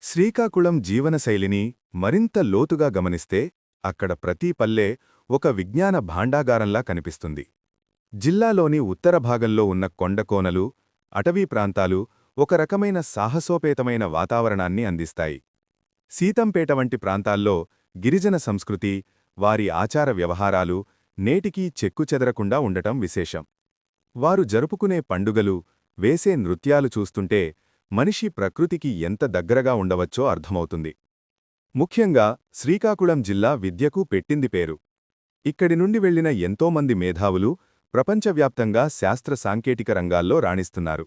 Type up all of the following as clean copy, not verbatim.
శ్రీకాకుళం జీవనశైలిని మరింత లోతుగా గమనిస్తే అక్కడ ప్రతి పల్లె ఒక విజ్ఞాన భాండాగారంలా కనిపిస్తుంది. జిల్లాలోని ఉత్తర భాగంలో ఉన్న కొండకోనలు, అటవీ ప్రాంతాలు ఒక రకమైన సాహసోపేతమైన వాతావరణాన్ని అందిస్తాయి. సీతంపేట వంటి ప్రాంతాల్లో గిరిజన సంస్కృతి, వారి ఆచార వ్యవహారాలు నేటికీ చెక్కుచెదరకుండా ఉండటం విశేషం. వారు జరుపుకునే పండుగలు, వేసే నృత్యాలు చూస్తుంటే మనిషి ప్రకృతికి ఎంత దగ్గరగా ఉండవచ్చో అర్థమవుతుంది. ముఖ్యంగా శ్రీకాకుళం జిల్లా విద్యకు పెట్టింది పేరు. ఇక్కడి నుండి వెళ్లిన ఎంతోమంది మేధావులు ప్రపంచవ్యాప్తంగా శాస్త్ర సాంకేతిక రంగాల్లో రాణిస్తున్నారు.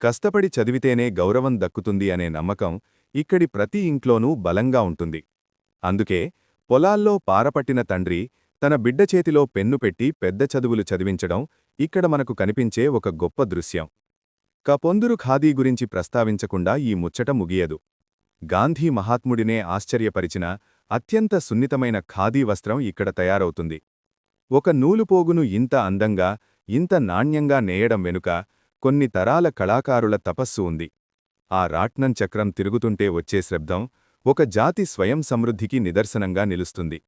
కష్టపడి చదివితేనే గౌరవం దక్కుతుంది అనే నమ్మకం ఇక్కడి ప్రతి ఇంట్లోనూ బలంగా ఉంటుంది. అందుకే పొలాల్లో పారపట్టిన తండ్రి తన బిడ్డ చేతిలో పెన్ను పెట్టి పెద్ద చదువులు చదివించడం ఇక్కడ మనకు కనిపించే ఒక గొప్ప దృశ్యం. పొందురు ఖాదీ గురించి ప్రస్తావించకుండా ఈ ముచ్చట ముగియదు. గాంధీ మహాత్ముడినే ఆశ్చర్యపరిచిన అత్యంత సున్నితమైన ఖాదీ వస్త్రం ఇక్కడ తయారవుతుంది. ఒక నూలుపోగును ఇంత అందంగా, ఇంత నాణ్యంగా నేయడం వెనుక కొన్ని తరాల కళాకారుల తపస్సు ఉంది. ఆ రాట్నం చక్రం తిరుగుతుంటే వచ్చే శబ్దం ఒక జాతి స్వయం సమృద్ధికి నిదర్శనంగా నిలుస్తుంది.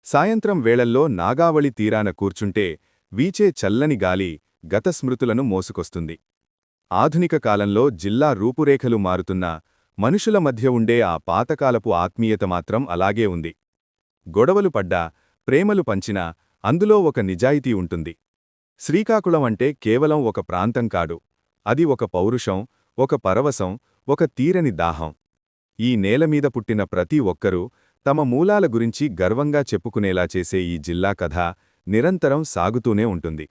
సాయంత్రం వేళల్లో నాగావళి తీరాన కూర్చుంటే వీచే చల్లని గాలి గత స్మృతులను మోసుకొస్తుంది. ఆధునిక కాలంలో జిల్లా రూపురేఖలు మారుతున్నా మనుషుల మధ్య ఉండే ఆ పాతకాలపు ఆత్మీయత మాత్రం అలాగే ఉంది. గొడవలు పడ్డా, ప్రేమలు పంచినా అందులో ఒక నిజాయితీ ఉంటుంది. శ్రీకాకుళం అంటే కేవలం ఒక ప్రాంతం కాదు, అది ఒక పౌరుషం, ఒక పరవశం, ఒక తీరని దాహం. ఈ నేలమీద పుట్టిన ప్రతి ఒక్కరూ తమ మూలాల గురించి గర్వంగా చెప్పుకునేలా చేసే ఈ జిల్లా కథ నిరంతరం సాగుతూనే ఉంటుంది.